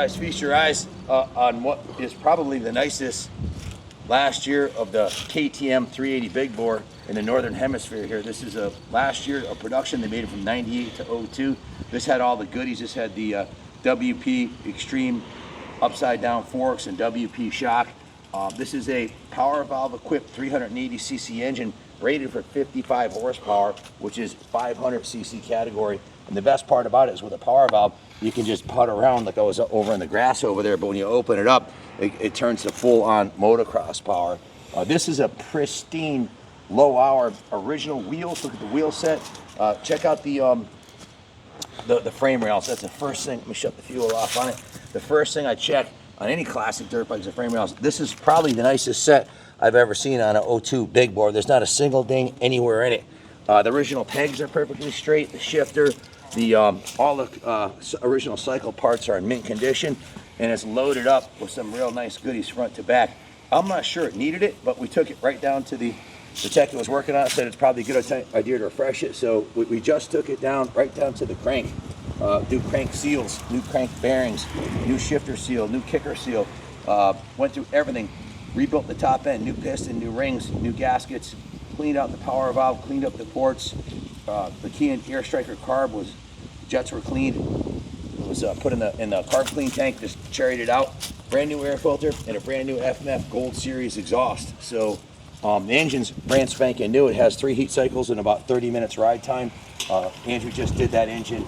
Guys, feast your eyes on what is probably the nicest last year of the KTM 380 big bore in the northern hemisphere here. This is a last year of production. They made it from 98 to 02. This had all the goodies. This had the WP Extreme upside down forks and WP shock. This is a power valve equipped 380cc engine rated for 55 horsepower, which is 500cc category. And the best part about it is with a power valve, you can just putt around like I was over in the grass over there, but when you open it up, it turns to full-on motocross power. This is a pristine, low-hour original wheels. Look at the wheel set. Check out the frame rails. That's the first thing. Let me shut the fuel off on it. The first thing I check on any classic dirt bike is the frame rails. This is probably the nicest set I've ever seen on an 02 big bore. There's not a single ding anywhere in it. The original pegs are perfectly straight. The shifter, all the original cycle parts are in mint condition, and it's loaded up with some real nice goodies front to back. I'm not sure it needed it, but we took it right down to the tech that was working on it, said it's probably a good idea to refresh it, so we just took it down, right down to the crank. New crank seals, new crank bearings, new shifter seal, new kicker seal, went through everything, rebuilt the top end, new piston, new rings, new gaskets, cleaned out the power valve, cleaned up the ports. The key and air striker carb jets were cleaned. It was put in the carb clean tank, just cherried it out. Brand new air filter and a brand new FMF Gold Series exhaust. So the engine's brand spanking new. It has 3 heat cycles and about 30 minutes ride time. Andrew just did that engine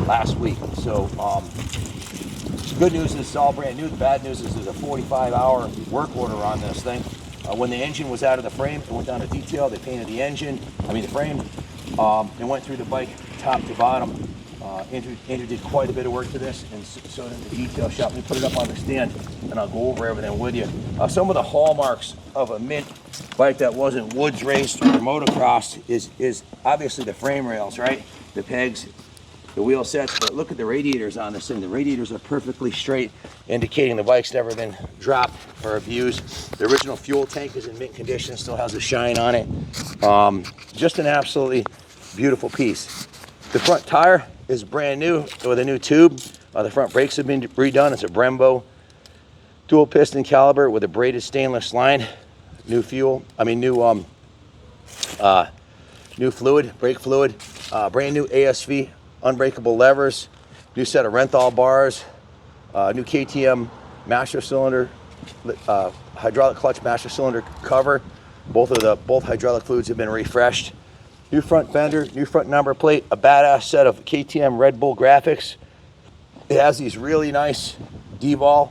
last week. So the good news is it's all brand new. The bad news is there's a 45-hour work order on this thing. When the engine was out of the frame, it went down to detail. They painted the frame, and went through the bike top to bottom. Andrew did quite a bit of work to this, and so did the detail shop. Let me put it up on the stand, and I'll go over everything with you. Some of the hallmarks of a mint bike that wasn't woods raced or motocross is obviously the frame rails, right? The pegs, the wheel sets, but look at the radiators on this thing. The radiators are perfectly straight, indicating the bike's never been dropped or abused. The original fuel tank is in mint condition, still has a shine on it. Just an absolutely beautiful piece. The front tire is brand new with a new tube. The front brakes have been redone. It's a Brembo dual piston caliber with a braided stainless line. New fluid, brake fluid. Brand new ASV unbreakable levers. New set of Renthal bars. New KTM master cylinder, hydraulic clutch master cylinder cover. Both hydraulic fluids have been refreshed. New front fender, new front number plate, a badass set of KTM Red Bull graphics. It has these really nice D-ball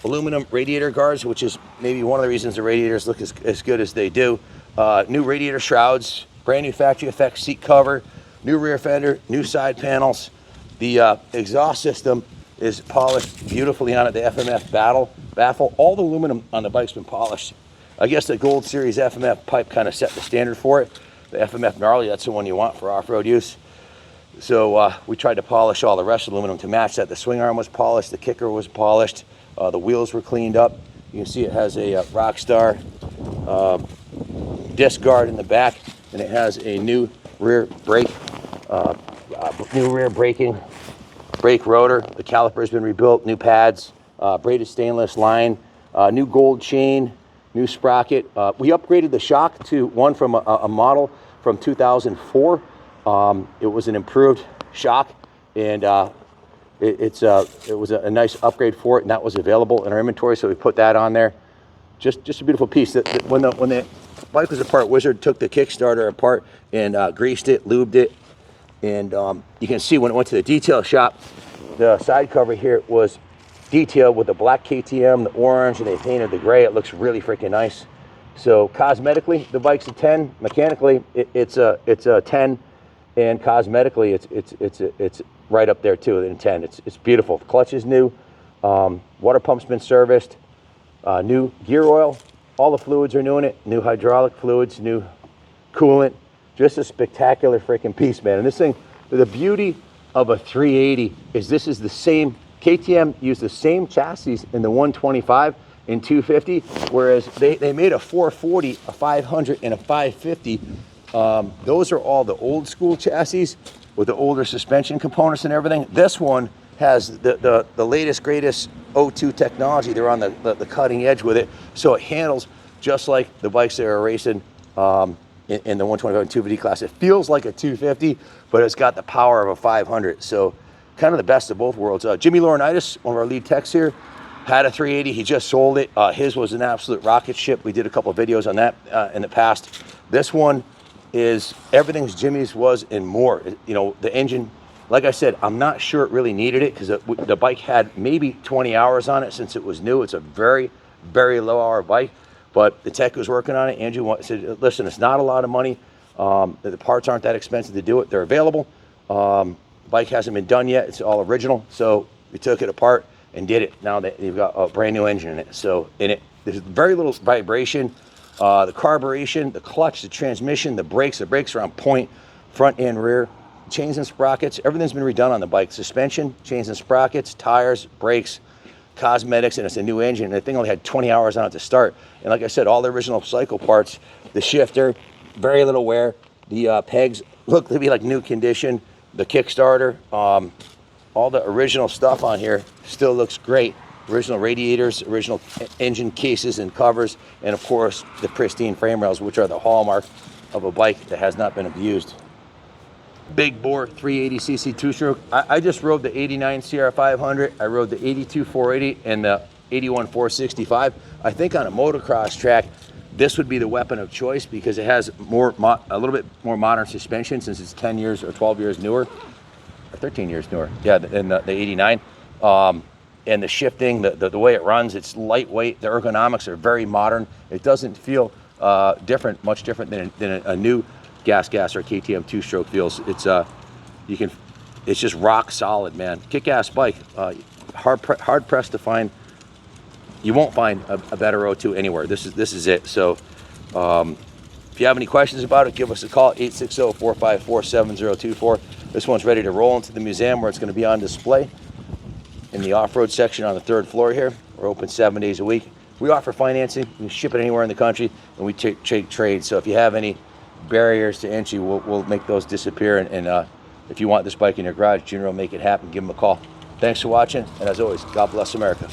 aluminum radiator guards, which is maybe one of the reasons the radiators look as good as they do. New radiator shrouds, brand new factory effects seat cover, new rear fender, new side panels. The exhaust system is polished beautifully on it, the FMF baffle. All the aluminum on the bike's been polished. I guess the Gold Series FMF pipe kind of set the standard for it. The FMF Gnarly, that's the one you want for off-road use. So we tried to polish all the rest of the aluminum to match that. The swing arm was polished, the kicker was polished, the wheels were cleaned up. You can see it has a Rockstar disc guard in the back, and it has a new rear brake, brake rotor. The caliper has been rebuilt, new pads, braided stainless line, new gold chain, new sprocket. We upgraded the shock to one from a model from 2004. It was an improved shock, and it was a nice upgrade for it, and that was available in our inventory, so we put that on there. Just a beautiful piece. When the bike was apart, Wizard took the Kickstarter apart and greased it, lubed it, and you can see when it went to the detail shop, the side cover here was detailed with the black KTM, the orange, and they painted the gray. It looks really freaking nice. So cosmetically, the bike's a 10. Mechanically, it's a 10, and cosmetically, it's right up there too in 10. It's beautiful. The clutch is new. Water pump's been serviced. New gear oil. All the fluids are new in it. New hydraulic fluids. New coolant. Just a spectacular freaking piece, man. And this thing, the beauty of a 380 is this is the same. KTM used the same chassis in the 125 and 250, whereas they made a 440, a 500, and a 550. Those are all the old school chassis with the older suspension components and everything. This one has the latest, greatest O2 technology. They're on the cutting edge with it. So it handles just like the bikes that are racing in the 125 and 250 class. It feels like a 250, but it's got the power of a 500. So kind of the best of both worlds. Jimmy Laurinaitis, one of our lead techs here, had a 380. He just sold it. His was an absolute rocket ship. We did a couple of videos on that in the past. This one is everything's Jimmy's was and more. You know, the engine, like I said, I'm not sure it really needed it because the bike had maybe 20 hours on it since it was new. It's a very, very low hour bike, but the tech was working on it. Andrew said, listen, it's not a lot of money. The parts aren't that expensive to do it. They're available. Bike hasn't been done yet. It's all original. So we took it apart and did it. Now that you've got a brand new engine in it. So there's very little vibration. The carburation, the clutch, the transmission, the brakes are on point, front and rear. Chains and sprockets, everything's been redone on the bike. Suspension, chains and sprockets, tires, brakes, cosmetics, and it's a new engine. And the thing only had 20 hours on it to start. And like I said, all the original cycle parts, the shifter, very little wear. The pegs look to be like new condition. The Kickstarter, all the original stuff on here still looks great. Original radiators, original engine cases and covers, and of course the pristine frame rails, which are the hallmark of a bike that has not been abused. Big bore 380cc two-stroke. I just rode the 89 CR500. I rode the 82 480 and the 81 465. I think on a motocross track, this would be the weapon of choice because it has a little bit more modern suspension since it's 10 years or 12 years newer, or 13 years newer. Yeah, than the 89. And the shifting, the way it runs, it's lightweight. The ergonomics are very modern. It doesn't feel much different than a new gas or KTM two-stroke feels. It's just rock solid, man. Kick-ass bike. Hard pressed to find. You won't find a better O2 anywhere. This is it. So if you have any questions about it, give us a call, 860-454-7024. This one's ready to roll into the museum where it's going to be on display in the off-road section on the 3rd floor here. We're open 7 days a week. We offer financing. We ship it anywhere in the country, and we take trades. So if you have any barriers to entry, we'll make those disappear. And if you want this bike in your garage, Junior will make it happen. Give him a call. Thanks for watching, and as always, God bless America.